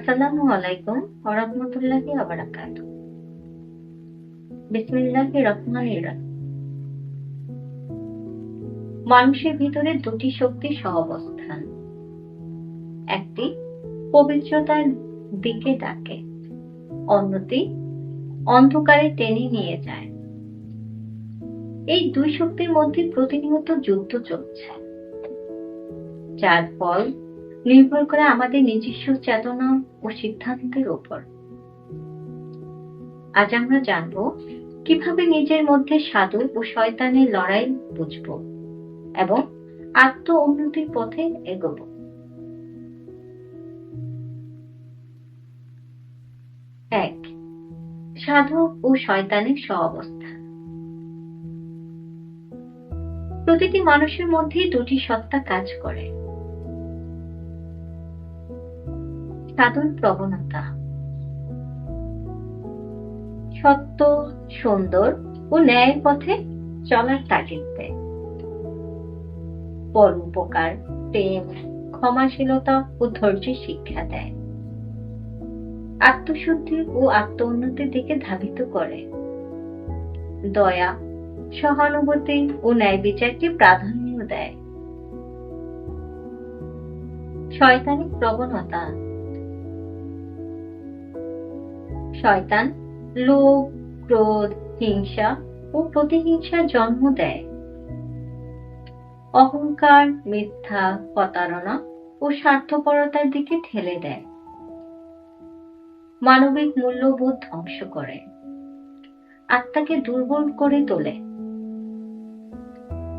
আসসালামু আলাইকুম ওয়া রাহমাতুল্লাহি ওয়া বারাকাতুহু। বিসমিল্লাহির রহমানির রহিম। মানুষের ভিতরে দুটি শক্তির সহাবস্থান। একটি পবিত্রতার দিকে ডাকে, অন্যটি অন্ধকারে টেনে নিয়ে যায়। এই দুই শক্তির মধ্যে প্রতিনিয়ত যুদ্ধ চলছে, যার ফল নির্ভর করে আমাদের নিজস্ব চেতনা ও সিদ্ধান্তের উপর। আজ আমরা জানবো কিভাবে নিজের মধ্যে সাধু ও শয়তানের লড়াই বুঝবো এবং আত্ম উন্নতির পথে এগোবো। ১. সাধু ও শয়তানের সহাবস্থান। প্রতিটি মানুষের মধ্যেই দুটি সত্তা কাজ করে। সাধুর প্রবণতা সত্য, সুন্দর ও ন্যায়ের পথে চলার তাগিদ দেয়। পরোপকার, প্রেম, ক্ষমাশীলতা ও ধৈর্যের শিক্ষা দেয়। আত্মশুদ্ধি ও আত্ম উন্নতির দিকে ধাবিত করে। দয়া, সহানুভূতি ও ন্যায় বিচারকে প্রাধান্য দেয়। শয়তানি প্রবণতা। শয়তান লোভ, ক্রোধ, হিংসা ও প্রতিহিংসার জন্ম দেয়। অহংকার, মিথ্যা, প্রতারণা ও স্বার্থপরতার দিকে ঠেলে দেয়। মানবিক মূল্যবোধ ধ্বংস করে। আত্মাকে দুর্বল করে তোলে।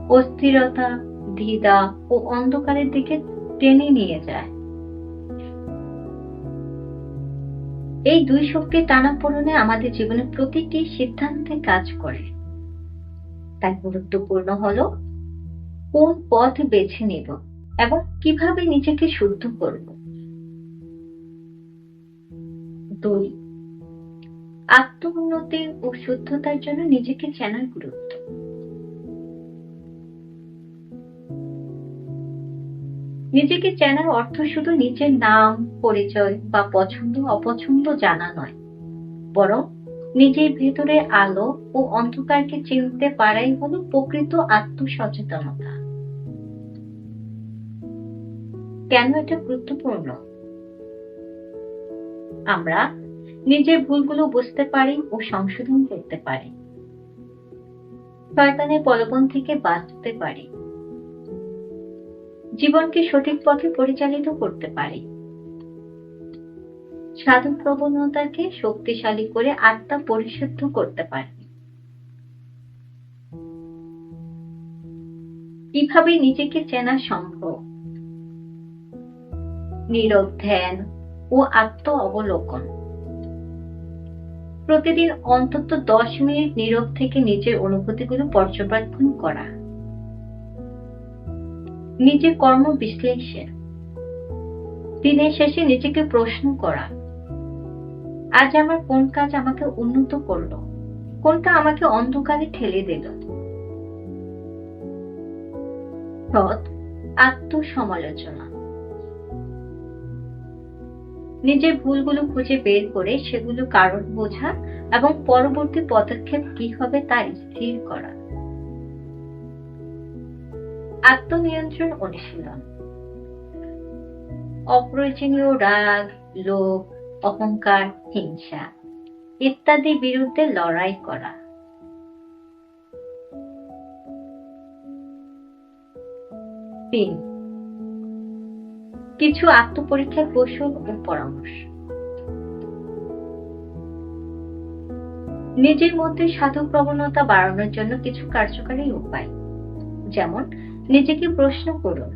অস্থিরতা, দ্বিধা ও অন্ধকারের দিকে টেনে নিয়ে যায়। এই দুই শক্তির টানাপোড়েনে আমাদের জীবনের প্রতিটি সিদ্ধান্তে কাজ করে। তাই গুরুত্বপূর্ণ হলো কোন পথ বেছে নেব এবং কিভাবে নিজেকে শুদ্ধ করব। ২. আত্ম উন্নতি ও শুদ্ধতার জন্য নিজেকে চেনার গুরুত্ব। নিজেকে চেনার অর্থ শুধু নিজের নাম, পরিচয় বা পছন্দ অপছন্দ জানা নয়, বরং নিজের ভেতরে আলো ও অন্ধকারকে চিনতে পারাই হলো প্রকৃত আত্মসচেতনতা। কেন এটা গুরুত্বপূর্ণ? আমরা নিজের ভুলগুলো বুঝতে পারি ও সংশোধন করতে পারি। শয়তানের প্রলোভন থেকে বাঁচতে পারি। জীবনকে সঠিক পথে পরিচালিত করতে পারি। সাধু প্রবণতাকে শক্তিশালী করে আত্মা পরিশুদ্ধ করতে পারি। কিভাবে নিজেকে চেনা সম্ভব? নীরব ধ্যান ও আত্ম অবলোকন। প্রতিদিন অন্তত 10 মিনিট নীরব থেকে নিজের অনুভূতিগুলো পর্যবেক্ষণ করা। নিজের কর্ম বিশ্লেষণ। দিনের শেষে নিজেকে প্রশ্ন করা, আজ আমার কোন কাজ আমাকে উন্নত করলো, কোনটা আমাকে অন্ধকারে ঠেলে দিল। সৎ আত্মসমালোচনা। নিজের ভুলগুলো খুঁজে বের করে সেগুলো কারণ বোঝা এবং পরবর্তী পদক্ষেপ কি হবে তা স্থির করা। আত্মনিয়ন্ত্রণ অনুশীলন। অপ্রয়োজনীয় রাগ, লোভ, অহংকার, হিংসা ইত্যাদির বিরুদ্ধে লড়াই করা। ৩. কিছু আত্মপরীক্ষার কৌশল ও পরামর্শ। নিজের মধ্যে সাধু প্রবণতা বাড়ানোর জন্য কিছু কার্যকরী উপায়, যেমন নিজেকে প্রশ্ন করুন,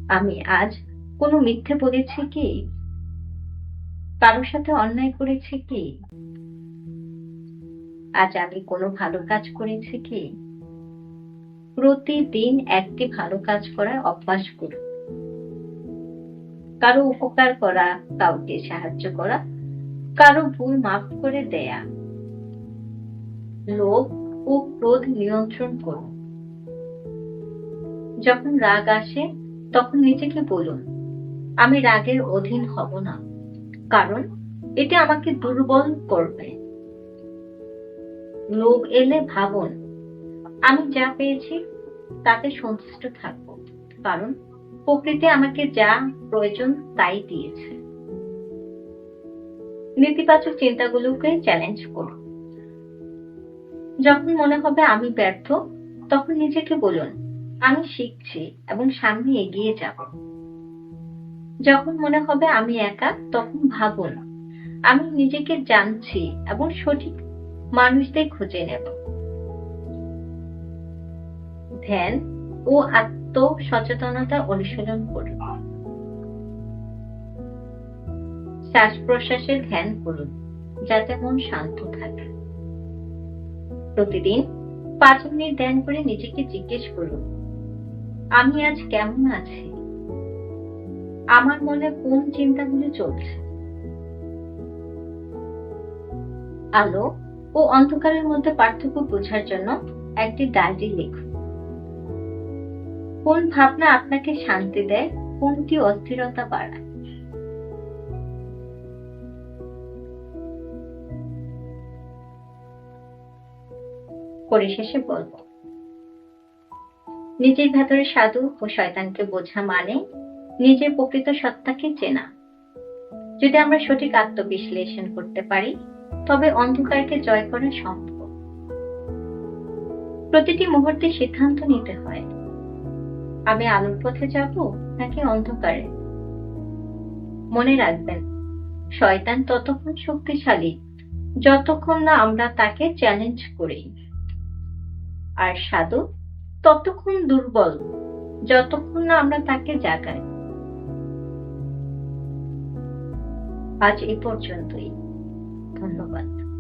আমি আজ কোনো মিথ্যে বলেছি কি? কারোর সাথে অন্যায় করেছি কি? আজ আমি কোনো ভালো কাজ করেছি কি? প্রতিদিন একটি ভালো কাজ করার অভ্যাস করুন। কারো উপকার করা, কাউকে সাহায্য করা, কারো ভুল মাফ করে দেয়া। লোভ ও ক্রোধ নিয়ন্ত্রণ করুন। যখন রাগ আসে তখন নিজেকে বলুন, আমি রাগের অধীন হব না, কারণ এটা আমাকে দুর্বল করবে। লোভ এলে ভাবুন, আমি যা পেয়েছি তাতে সন্তুষ্ট থাকব, কারণ প্রকৃতি আমাকে যা প্রয়োজন তাই দিয়েছে। নেতিবাচক চিন্তাগুলোকে চ্যালেঞ্জ করুন। যখন মনে হবে আমি ব্যর্থ, তখন নিজেকে বলুন, আমি শিখছি এবং সামনে এগিয়ে যাব। যখন মনে হবে আমি একা, তখন ভাবুন, আমি নিজেকে জানছি এবং সঠিক মানুষদের খুঁজে নেব। ধ্যান ও আত্ম-সচেতনতা অনুশীলন করুন। শ্বাস-প্রশ্বাসের ধ্যান করুন, যাতে মন শান্ত থাকে। প্রতিদিন 5 মিনিট ধ্যান করে নিজেকে জিজ্ঞেস করুন, আমি আজ কেমন আছি? আমার মনে কোন চিন্তাগুলো চলছে? আলো ও অন্ধকারের মধ্যে পার্থক্য বোঝার জন্য একটি ডায়েরি লিখুন। কোন ভাবনা আপনাকে শান্তি দেয়, কোনটি অস্থিরতা বাড়ায়? পরিশেষে বলবো, নিজের ভেতরে সাধু ও শয়তানকে বোঝা মানে নিজের প্রকৃত সত্তাকে চেনা। যদি আমরা সঠিক আত্মবিশ্লেষণ করতে পারি, তবে অন্ধকারকে জয় করা সম্ভব। প্রতিটি মুহূর্তে সিদ্ধান্ত নিতে হয়, আমি আলোর পথে যাব নাকি অন্ধকারে। মনে রাখবেন, শয়তান ততক্ষণ শক্তিশালী যতক্ষণ না আমরা তাকে চ্যালেঞ্জ করি, আর সাধু ততক্ষণ দুর্বল যতক্ষণ না আমরা তাকে জাগাই। আজ এই পর্যন্তই। ধন্যবাদ।